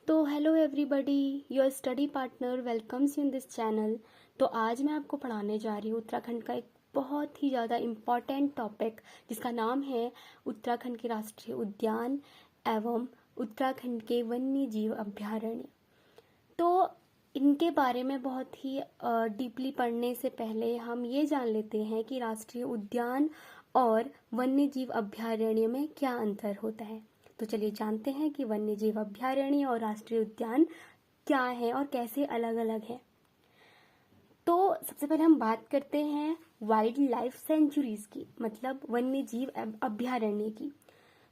तो hello everybody, your study partner welcomes you in this channel. तो आज मैं आपको पढ़ाने जा रही हूँ उत्तराखंड का एक बहुत ही ज़्यादा इम्पॉर्टेंट टॉपिक जिसका नाम है उत्तराखंड के राष्ट्रीय उद्यान एवं उत्तराखंड के वन्य जीव अभयारण्य। तो इनके बारे में बहुत ही डीपली पढ़ने से पहले हम ये जान लेते हैं कि राष्ट्रीय उद्यान और वन्य जीव अभयारण्य में क्या अंतर होता है। तो चलिए जानते हैं कि वन्य जीव अभयारण्य और राष्ट्रीय उद्यान क्या है और कैसे अलग अलग है। तो सबसे पहले हम बात करते हैं वाइल्ड लाइफ सेंचुरीज की, मतलब वन्य जीव अभयारण्य की।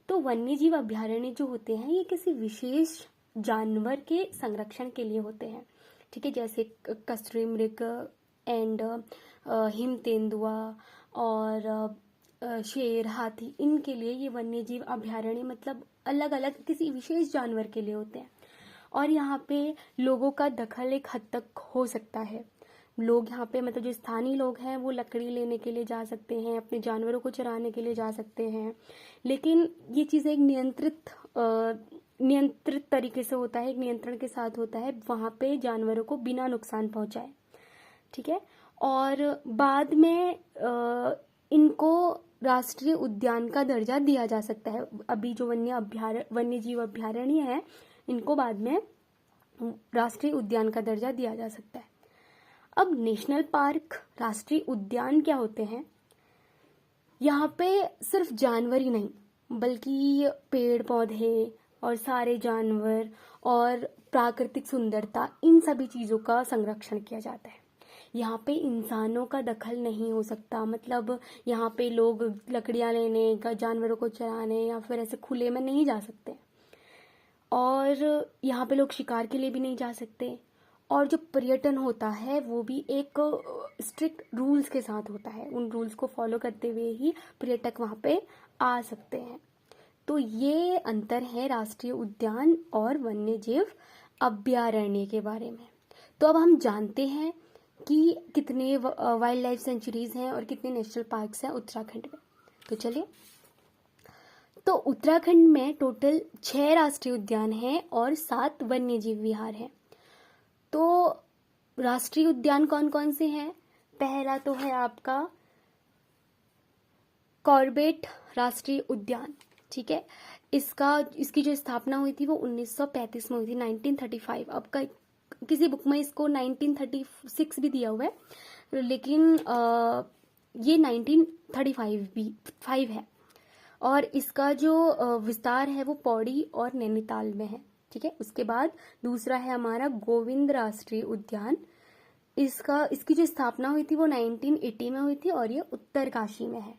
तो वन्य जीव अभयारण्य जो होते हैं ये किसी विशेष जानवर के संरक्षण के लिए होते हैं, ठीक है। जैसे कस्तूरी मृग एंड हिम तेंदुआ और शेर, हाथी, इनके लिए ये वन्य जीव अभयारण्य मतलब अलग अलग किसी विशेष जानवर के लिए होते हैं। और यहाँ पे लोगों का दखल एक हद तक हो सकता है। लोग यहाँ पे मतलब जो स्थानीय लोग हैं वो लकड़ी लेने के लिए जा सकते हैं, अपने जानवरों को चराने के लिए जा सकते हैं, लेकिन ये चीज़ एक नियंत्रित तरीके से होता है, एक नियंत्रण के साथ होता है, वहाँ पे जानवरों को बिना नुकसान पहुँचाए, ठीक है। और बाद में इनको राष्ट्रीय उद्यान का दर्जा दिया जा सकता है। अभी जो वन्य जीव अभयारण्य है इनको बाद में राष्ट्रीय उद्यान का दर्जा दिया जा सकता है। अब नेशनल पार्क, राष्ट्रीय उद्यान क्या होते हैं? यहाँ पे सिर्फ जानवर ही नहीं बल्कि पेड़ पौधे और सारे जानवर और प्राकृतिक सुंदरता, इन सभी चीज़ों का संरक्षण किया जाता है। यहाँ पे इंसानों का दखल नहीं हो सकता, मतलब यहाँ पे लोग लकड़ियाँ लेने का, जानवरों को चराने या फिर ऐसे खुले में नहीं जा सकते। और यहाँ पे लोग शिकार के लिए भी नहीं जा सकते। और जो पर्यटन होता है वो भी एक स्ट्रिक्ट रूल्स के साथ होता है, उन रूल्स को फॉलो करते हुए ही पर्यटक वहाँ पे आ सकते हैं। तो ये अंतर है राष्ट्रीय उद्यान और वन्य जीव अभयारण्य के बारे में। तो अब हम जानते हैं कि कितने वाइल्ड लाइफ सेंचुरीज हैं और कितने नेशनल पार्क्स हैं उत्तराखंड में। तो चलिए, तो उत्तराखंड में टोटल 6 राष्ट्रीय उद्यान हैं और 7 वन्य जीव विहार हैं। तो राष्ट्रीय उद्यान कौन कौन से हैं? पहला तो है आपका कॉर्बेट राष्ट्रीय उद्यान, ठीक है। इसकी जो स्थापना हुई थी वो 1935 में हुई थी, 1935। अब किसी बुक में इसको 1936 भी दिया हुआ है, लेकिन ये 1935 है। और इसका जो विस्तार है वो पौड़ी और नैनीताल में है, ठीक है। उसके बाद दूसरा है हमारा गोविंद राष्ट्रीय उद्यान। इसकी जो स्थापना हुई थी वो 1980 में हुई थी और ये उत्तरकाशी में है।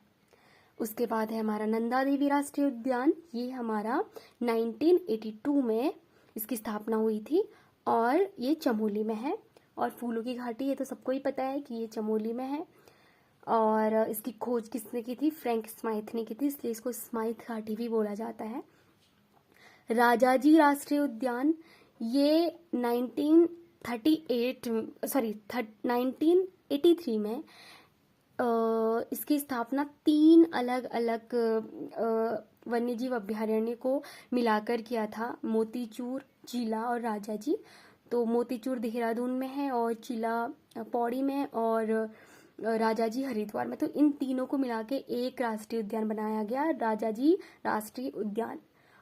उसके बाद है हमारा नंदा देवी राष्ट्रीय उद्यान, ये हमारा 1982 में इसकी स्थापना हुई थी और ये चमोली में है। और फूलों की घाटी, ये तो सबको ही पता है कि ये चमोली में है। और इसकी खोज किसने की थी? फ्रैंक स्माइथ ने की थी, इसलिए इसको स्माइथ घाटी भी बोला जाता है। राजाजी राष्ट्रीय उद्यान, ये 1983 में इसकी स्थापना 3 अलग अलग वन्यजीव अभयारण्य को मिलाकर किया था, मोतीचूर, चिला और राजाजी। तो मोतीचूर देहरादून में है और चिला पौड़ी में और राजाजी हरिद्वार में। तो इन तीनों को मिला के एक राष्ट्रीय उद्यान बनाया गया, राजाजी राष्ट्रीय उद्यान।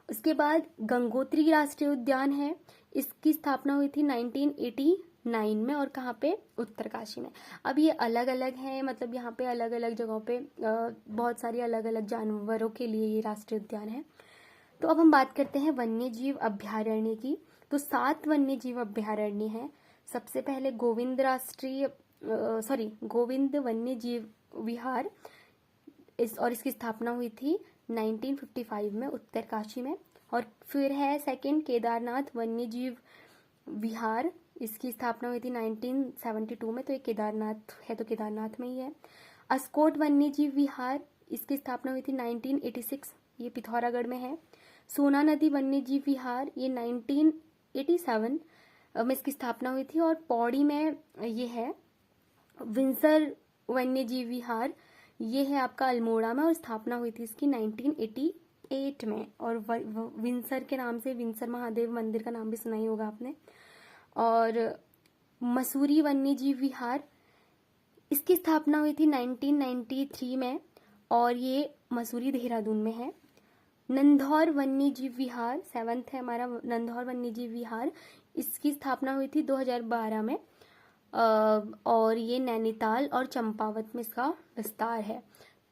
उसके बाद गंगोत्री राष्ट्रीय उद्यान है, इसकी स्थापना हुई थी 1989 में और कहाँ पे? उत्तरकाशी में। अब ये अलग अलग हैं, मतलब यहाँ पे अलग अलग जगहों पे बहुत सारी अलग अलग जानवरों के लिए ये राष्ट्रीय उद्यान है। तो अब हम बात करते हैं वन्य जीव अभयारण्य की। तो 7 वन्य जीव अभयारण्य हैं। सबसे पहले गोविंद वन्य जीव विहार, इसकी स्थापना हुई थी 1955 में उत्तरकाशी में। और फिर है सेकंड केदारनाथ वन्य जीव विहार, इसकी स्थापना हुई थी 1972 में। तो ये केदारनाथ है तो केदारनाथ में ही है। अस्कोट वन्य जीव विहार, इसकी स्थापना हुई थी 1986, ये पिथौरागढ़ में है। सोना नदी वन्य जीव विहार, ये 1987 में इसकी स्थापना हुई थी और पौड़ी में ये है। विंसर वन्य जीव विहार, ये है आपका अल्मोड़ा में और स्थापना हुई थी इसकी 1988 2008 में, और विंसर के नाम से, विंसर महादेव मंदिर का नाम भी सुना ही होगा आपने। और मसूरी वन्यजीव विहार, इसकी स्थापना हुई थी 1993 में, और ये मसूरी देहरादून में है। नंधौर वन्यजीव विहार 7th है हमारा, नंधौर वन्यजीव विहार, इसकी स्थापना हुई थी 2012 में, और ये नैनीताल और चंपावत में इसका विस्तार है।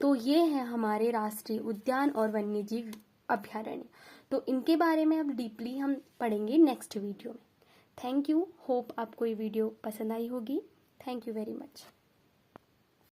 तो ये है हमारे राष्ट्रीय उद्यान और वन्यजीव अभयारण्य। तो इनके बारे में अब डीपली हम पढ़ेंगे नेक्स्ट वीडियो में। थैंक यू, होप आपको ये वीडियो पसंद आई होगी। Thank you very much.